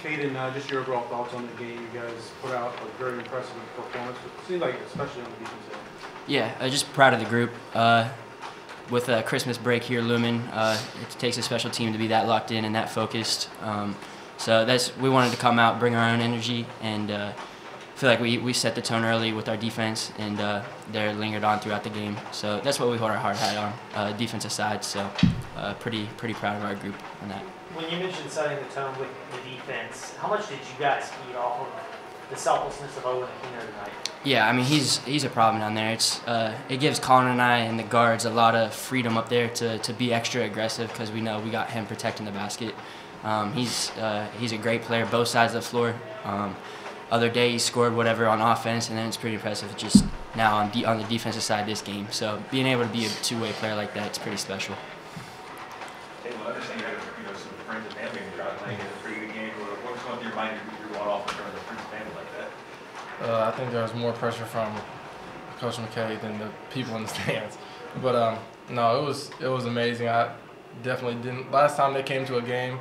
Kaden, just your overall thoughts on the game. You guys put out a very impressive performance. It seemed like, especially on the defense end. Yeah, just proud of the group. With Christmas break here looming, it takes a special team to be that locked in and that focused. So we wanted to come out, bring our own energy, and feel like we set the tone early with our defense, and they're lingered on throughout the game. So that's what we hold our hard hat on, defensive side. So pretty proud of our group on that. When you mentioned setting the tone with the defense, how much did you guys feed off of the selflessness of Owen Aquino tonight? Yeah, I mean he's a problem down there. It gives Colin and I and the guards a lot of freedom up there to be extra aggressive because we know we got him protecting the basket. He's a great player, both sides of the floor. Other day he scored whatever on offense, and then it's pretty impressive just now on the defensive side of this game. So being able to be a two-way player like that, it's pretty special. Hey, well, I understand you have some friends and family in the crowd playing in a pretty good game. What was going through your mind if you were off in front of the friends and family like that? I think there was more pressure from Coach McKay than the people in the stands. But no, it was amazing. I definitely didn't. Last time they came to a game,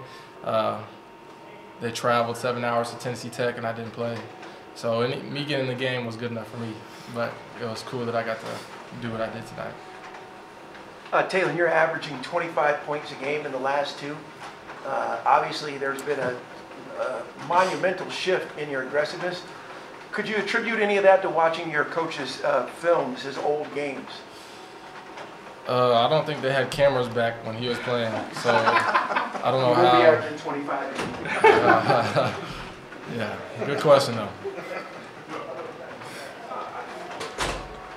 they traveled 7 hours to Tennessee Tech, and I didn't play. So me getting the game was good enough for me. But it was cool that I got to do what I did tonight. Taelon, you're averaging 25 points a game in the last two. Obviously, there's been a monumental shift in your aggressiveness. Could you attribute any of that to watching your coach's films, his old games? I don't think they had cameras back when he was playing, so I don't know how. He will be averaging 25. Yeah, good question though.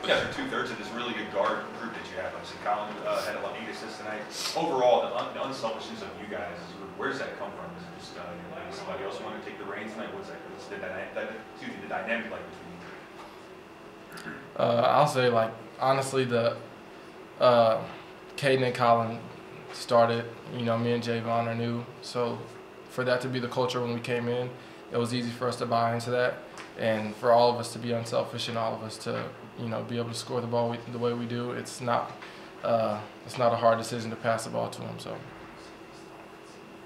You guys are 2/3 of this really good guard group that you have. Obviously, Colin had 8 assists tonight. Overall, the unselfishness of you guys, where does that come from? Is it just somebody else wanting to take the reins tonight? What's the dynamic like between you? I'll say, like, honestly, Kaden and Colin started. You know, me and Javon are new, so for that to be the culture when we came in, it was easy for us to buy into that, and for all of us to be unselfish and all of us to, you know, be able to score the ball the way we do. It's not a hard decision to pass the ball to him. So.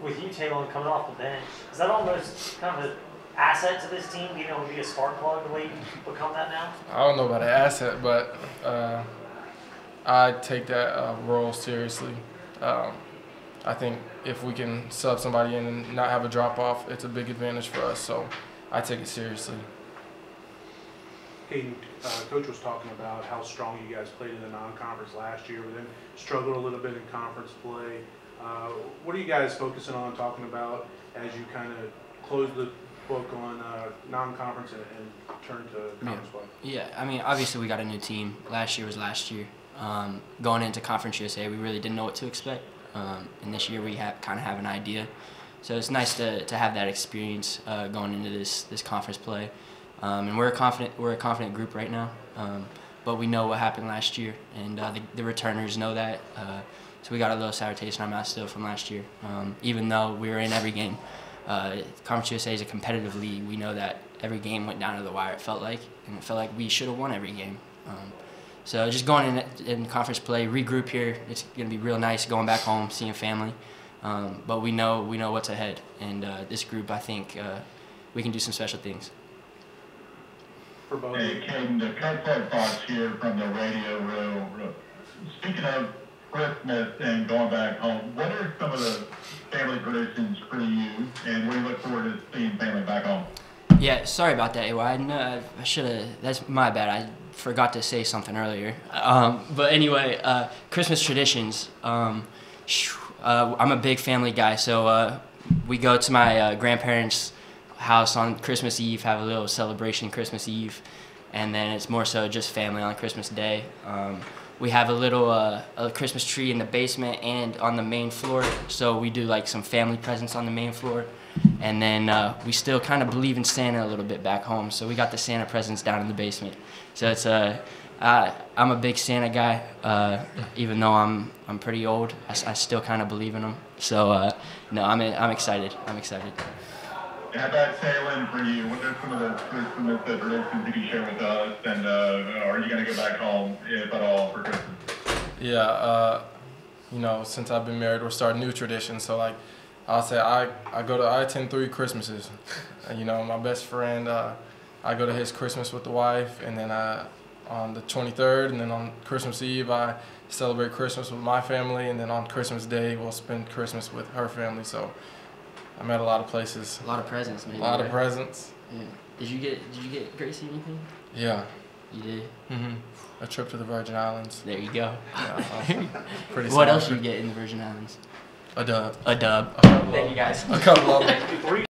With you, Taelon, coming off the bench, is that almost kind of an asset to this team, being able to be a spark plug the way you become that now? I don't know about an asset, but I take that role seriously. I think if we can sub somebody in and not have a drop-off, it's a big advantage for us, so I take it seriously. Kaden, Coach was talking about how strong you guys played in the non-conference last year, but then struggled a little bit in conference play. What are you guys focusing on talking about as you kind of close the book on non-conference and turn to conference play? Yeah, I mean, obviously we got a new team. Last year was last year. Going into Conference USA, we really didn't know what to expect. And this year we kind of have an idea. So it's nice to have that experience going into this conference play. And we're a confident group right now. But we know what happened last year, and the returners know that. So we got a little sour taste in our mouth still from last year, even though we were in every game. Conference USA is a competitive league. We know that every game went down to the wire, it felt like, and it felt like we should have won every game. So just going in conference play, regroup here. It's going to be real nice going back home, seeing family. But we know what's ahead, and this group, I think, we can do some special things. For both. Hey, Kaden, the Coach had thoughts here from the radio room. Speaking of Christmas and going back home, what are some of the family traditions for you, and we look forward to seeing family back home? Yeah, sorry about that, AY. I should have. That's my bad. I forgot to say something earlier. But anyway, Christmas traditions. I'm a big family guy, so we go to my grandparents' house on Christmas Eve, have a little celebration Christmas Eve, and then it's more so just family on Christmas Day. We have a little a Christmas tree in the basement and on the main floor, so we do like some family presents on the main floor. And then we still kind of believe in Santa a little bit back home, so we got the Santa presents down in the basement. So it's I'm a big Santa guy, even though I'm pretty old. I still kind of believe in him. So no, I'm excited. I'm excited. How about Taelon for you? What are some of the traditions you can share with us? And are you going to go back home, if at all, for Christmas? Yeah, you know, since I've been married, we're starting new traditions. So like, I'll say I attend 3 Christmases. You know, my best friend, I go to his Christmas with the wife, and then on the 23rd, and then on Christmas Eve, I celebrate Christmas with my family, and then on Christmas Day, we'll spend Christmas with her family. So I'm at a lot of places. A lot of presents, maybe. A lot of right? presents. Yeah. Did you get Gracie anything? Yeah. You did. A trip to the Virgin Islands. There you go. Yeah, pretty. What else you get in the Virgin Islands? A dub. A dub. A couple Thank you guys. A couple of them. Before you